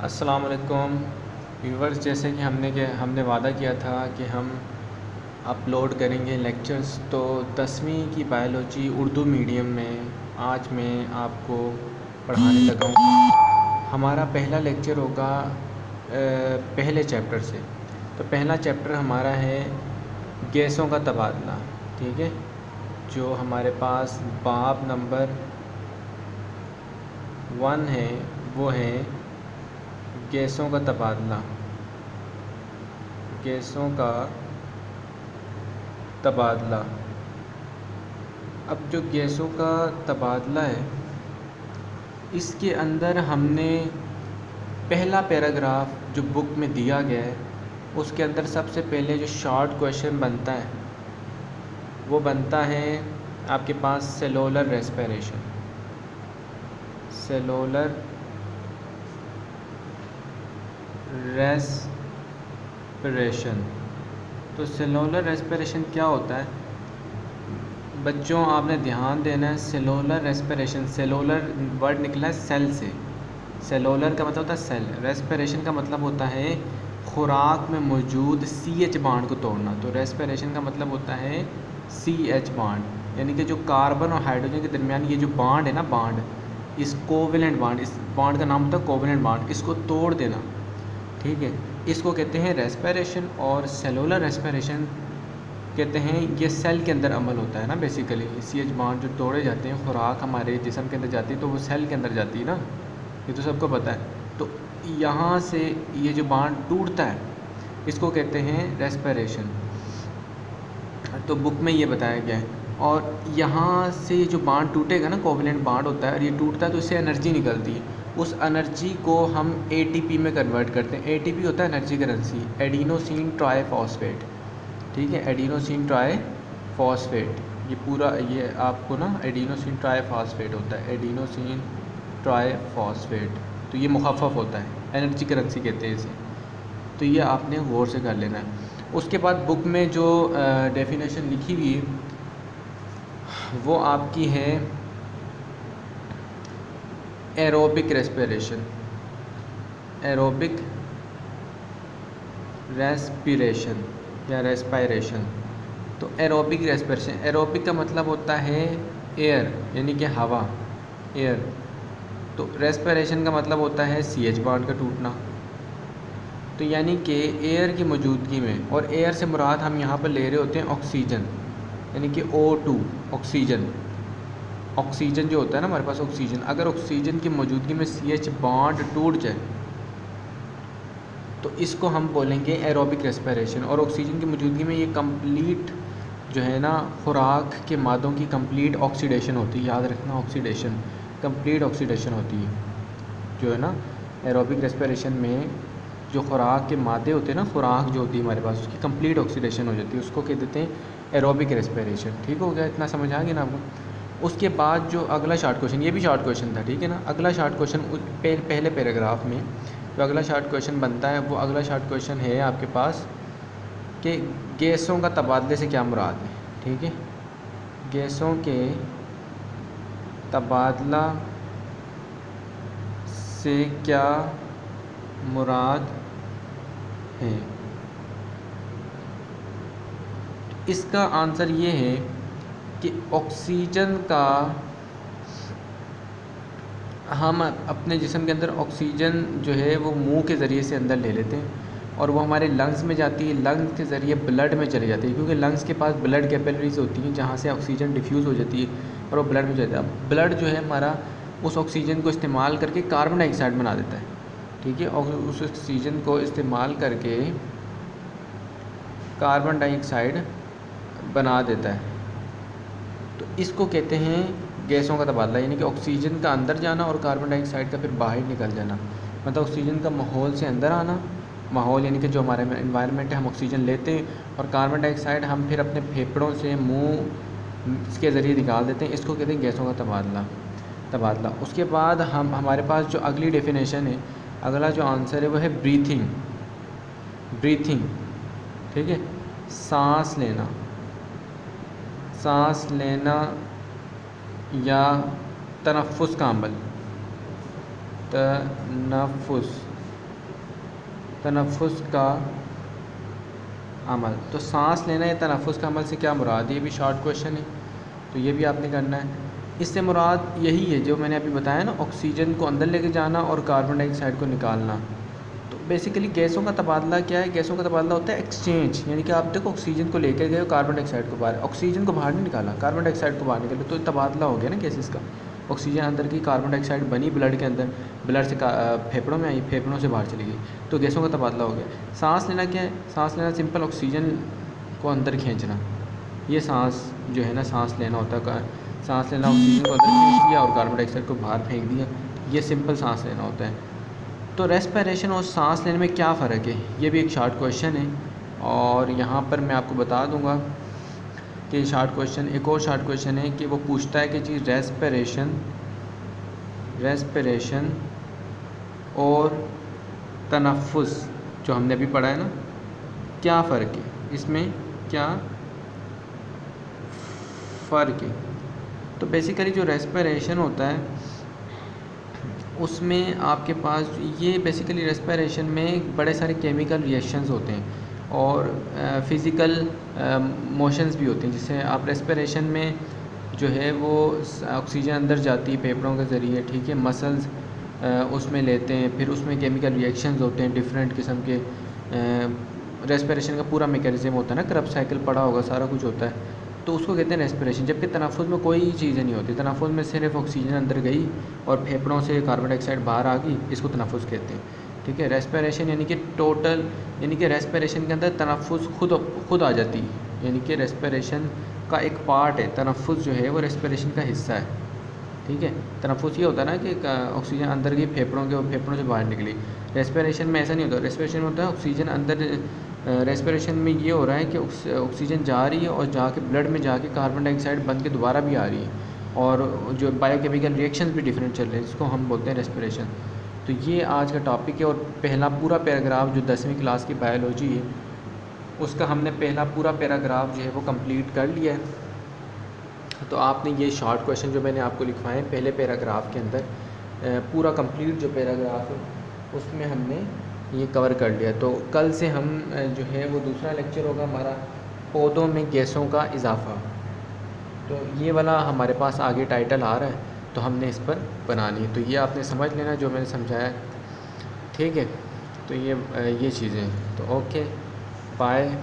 अस्सलाम वालेकुम व्यूवर्स। जैसे कि हमने वादा किया था कि हम अपलोड करेंगे लेक्चर्स, तो 10वीं की बायोलॉजी उर्दू मीडियम में आज मैं आपको पढ़ाने लगा हूँ। हमारा पहला लेक्चर होगा पहले चैप्टर से। तो पहला चैप्टर हमारा है गैसों का तबादला। ठीक है, जो हमारे पास बाब नंबर 1 है वो है गैसों का तबादला। गैसों का तबादला। अब जो गैसों का तबादला है, इसके अंदर हमने पहला पैराग्राफ जो बुक में दिया गया है उसके अंदर सबसे पहले जो शॉर्ट क्वेश्चन बनता है वो बनता है आपके पास सेलुलर रेस्पिरेशन। Cellular respiration. तो सेलुलर रेस्पिरेशन क्या होता है बच्चों, आपने ध्यान देना है। सेलुलर रेस्पिरेशन, सेलुलर वर्ड निकला है सेल से। सेलुलर का मतलब होता है सेल, रेस्पिरेशन का मतलब होता है खुराक में मौजूद CH बांड को तोड़ना। तो रेस्पिरेशन का मतलब होता है CH बांड, यानी कि जो कार्बन और हाइड्रोजन के दरमियान ये जो बांड है ना, बांड, इस कोवेलेंट बांड, इस बांड का नाम होता है कोवेलेंट बांड, इसको तोड़ देना। ठीक है, इसको कहते हैं रेस्पिरेशन। और सेलुलर रेस्पिरेशन कहते हैं ये सेल के अंदर अमल होता है ना। बेसिकली CH बांड जो तोड़े जाते हैं, खुराक हमारे जिस्म के अंदर जाती है तो वो सेल के अंदर जाती है ना, ये तो सबको पता है। तो यहाँ से ये जो बांड टूटता है इसको कहते हैं रेस्पिरेशन। तो बुक में ये बताया गया है। और यहाँ से जो बांड टूटेगा ना, कोवेलेंट बांड होता है, और ये टूटता है तो इससे एनर्जी निकलती है। उस एनर्जी को हम ATP में कन्वर्ट करते हैं। ATP होता है एनर्जी करेंसी, एडिनोसिन ट्राईफॉस्फेट। ठीक है, एडिनोसिन ट्राईफॉस्फेट, ये पूरा ये आपको ना एडिनोसिन ट्राईफॉस्फेट होता है, एडिनोसिन ट्राईफॉस्फेट। तो ये मुखफ़फ़ होता है, एनर्जी करेंसी कहते हैं इसे। तो ये आपने गौर से कर लेना है। उसके बाद बुक में जो डेफिनेशन लिखी हुई है वो आपकी है एरोबिक रेस्पिरेशन। एरोबिक रेस्पिरेशन या रेस्पिरेशन। तो एरोबिक रेस्पिरेशन, एरोबिक का मतलब होता है एयर, यानी कि हवा, एयर। तो रेस्पिरेशन का मतलब होता है CH बांड का टूटना। तो यानी कि एयर की मौजूदगी में, और एयर से मुराद हम यहाँ पर ले रहे होते हैं ऑक्सीजन, यानी कि O2 ऑक्सीजन। ऑक्सीजन जो होता है ना हमारे पास, ऑक्सीजन, अगर ऑक्सीजन की मौजूदगी में CH बांड टूट जाए तो इसको हम बोलेंगे एरोबिक रेस्पिरेशन। और ऑक्सीजन की मौजूदगी में ये कंप्लीट जो है ना, खुराक के मादों की कंप्लीट ऑक्सीडेशन होती है। याद रखना, ऑक्सीडेशन, कंप्लीट ऑक्सीडेशन होती है जो है ना एरोबिक रेस्पिरेशन में। जो खुराक के मादे होते हैं ना, खुराक जो होती है हमारे पास, उसकी कंप्लीट ऑक्सीडेशन हो जाती है, उसको कह देते हैं एरोबिक रेस्पिरेशन। ठीक हो गया, इतना समझ आ गया ना आपको। उसके बाद जो अगला शॉर्ट क्वेश्चन, ये भी शॉर्ट क्वेश्चन था, ठीक है ना। अगला शॉर्ट क्वेश्चन पहले पैराग्राफ में जो अगला शॉर्ट क्वेश्चन बनता है वो अगला शॉर्ट क्वेश्चन है आपके पास कि गैसों का तबादले से क्या मुराद है। ठीक है, गैसों के तबादला से क्या मुराद है। इसका आंसर ये है कि ऑक्सीजन का, हम अपने जिस्म के अंदर ऑक्सीजन जो है वो मुंह के ज़रिए से अंदर ले लेते हैं और वो हमारे लंग्स में जाती है, लंग्स के ज़रिए ब्लड में चली जाती है, क्योंकि लंग्स के पास ब्लड कैपिलरीज होती हैं जहाँ से ऑक्सीजन डिफ्यूज़ हो जाती है और वो ब्लड में जाता है। अब ब्लड जो है हमारा उस ऑक्सीजन को इस्तेमाल करके कार्बन डाइऑक्साइड बना देता है। ठीक है, और उस ऑक्सीजन को इस्तेमाल करके कार्बन डाइऑक्साइड बना देता है। तो इसको कहते हैं गैसों का तबादला, यानी कि ऑक्सीजन का अंदर जाना और कार्बन डाइऑक्साइड का फिर बाहर निकल जाना। मतलब ऑक्सीजन का माहौल से अंदर आना, माहौल यानी कि जो हमारे एनवायरनमेंट है, हम ऑक्सीजन लेते हैं और कार्बन डाइऑक्साइड हम फिर अपने फेफड़ों से, मुंह के ज़रिए निकाल देते हैं। इसको कहते हैं गैसों का तबादला। उसके बाद हमारे पास जो अगली डेफिनेशन है, अगला जो आंसर है वो है ब्रीथिंग। ठीक है, सांस लेना या तनफ़ुस का अमल, तनफ़ुस तनफ़ुस का अमल। तो सांस लेना या तनफ़ुस का अमल से क्या मुराद है, ये भी शॉर्ट क्वेश्चन है, तो ये भी आपने करना है। इससे मुराद यही है जो मैंने अभी बताया ना, ऑक्सीजन को अंदर लेके जाना और कार्बन डाइऑक्साइड को निकालना। तो बेसिकली गैसों का तबादला क्या है, गैसों का तबादला होता है एक्सचेंज, यानी कि आप देखो ऑक्सीजन को लेकर गए, कार्बन डाइऑक्साइड को बाहर, ऑक्सीजन को बाहर नहीं निकाला, कार्बन डाइऑक्साइड को बाहर निकाला, तो तबादला हो गया ना गैसेस का। ऑक्सीजन अंदर की, कार्बन डाइऑक्साइड बनी ब्लड के अंदर, ब्लड से फेफड़ों में आई, फेफड़ों से बाहर चली गई, तो गैसों का तबादला हो गया। सांस लेना क्या है, सांस लेना सिंपल ऑक्सीजन को अंदर खींचना, ये सांस जो है ना, सांस लेना होता है। सांस लेना ऑक्सीजन को अंदर खींच दिया और कार्बन डाइऑक्साइड को बाहर फेंक दिया, ये सिंपल सांस लेना होता है। तो रेस्पिरेशन और सांस लेने में क्या फ़र्क है, ये भी एक शॉर्ट क्वेश्चन है, और यहाँ पर मैं आपको बता दूँगा कि शॉर्ट क्वेश्चन, एक और शॉर्ट क्वेश्चन है कि वो पूछता है कि जी रेस्पिरेशन और तनफ़ुस जो हमने अभी पढ़ा है ना, क्या फ़र्क है, इसमें क्या फ़र्क है। तो बेसिकली जो रेस्पिरेशन होता है उसमें आपके पास ये बेसिकली रेस्पिरेशन में बड़े सारे केमिकल रिएक्शंस होते हैं और फिज़िकल मोशंस भी होते हैं, जिससे आप रेस्पिरेशन में जो है वो ऑक्सीजन अंदर जाती है फेफड़ों के ज़रिए, ठीक है, मसल्स उसमें लेते हैं, फिर उसमें केमिकल रिएक्शंस होते हैं डिफरेंट किस्म के। रेस्पिरेशन का पूरा मैकेनिज़्म होता है ना, क्रब साइकिल पढ़ा होगा, सारा कुछ होता है, तो उसको कहते हैं रेस्पिरेशन। जबकि तनफ़ुस में कोई चीज़ें नहीं होती, तनफ़ुस में सिर्फ ऑक्सीजन अंदर गई और फेफड़ों से कार्बन डाइऑक्साइड बाहर आ गई, इसको तनफ़ुस कहते हैं, ठीक है। रेस्पिरेशन यानी कि टोटल, यानी कि रेस्पिरेशन के अंदर तनफ़ुस खुद आ जाती है, यानी कि रेस्पिरेशन का एक पार्ट है, तनफ़ुस जो है वो रेस्पिरेशन का हिस्सा है, ठीक है। तनफ़ुस ये होता है ना कि ऑक्सीजन अंदर गई फेफड़ों के और फेफड़ों से बाहर निकली। रेस्पिरेशन में ऐसा नहीं होता, रेस्पिरेशन में होता है ऑक्सीजन अंदर, रेस्पिरेशन में ये हो रहा है कि ऑक्सीजन जा रही है और जाके ब्लड में जाके कार्बन डाइऑक्साइड बन के दोबारा भी आ रही है, और जो बायोकेमिकल रिएक्शंस भी डिफरेंट चल रहे हैं, जिसको हम बोलते हैं रेस्पिरेशन। तो ये आज का टॉपिक है, और पहला पूरा पैराग्राफ जो 10वीं क्लास की बायोलॉजी है उसका हमने पहला पूरा पैराग्राफ जो है वो कंप्लीट कर लिया है। तो आपने ये शॉर्ट क्वेश्चन जो मैंने आपको लिखवाए हैं पहले पैराग्राफ के अंदर, पूरा कंप्लीट जो पैराग्राफ है उसमें हमने ये कवर कर लिया। तो कल से हम जो है वो दूसरा लेक्चर होगा हमारा, पौधों में गैसों का इजाफ़ा। तो ये वाला हमारे पास आगे टाइटल आ रहा है, तो हमने इस पर बनानी है, तो ये आपने समझ लेना जो मैंने समझाया, ठीक है। तो ये चीज़ें, तो ओके बाय।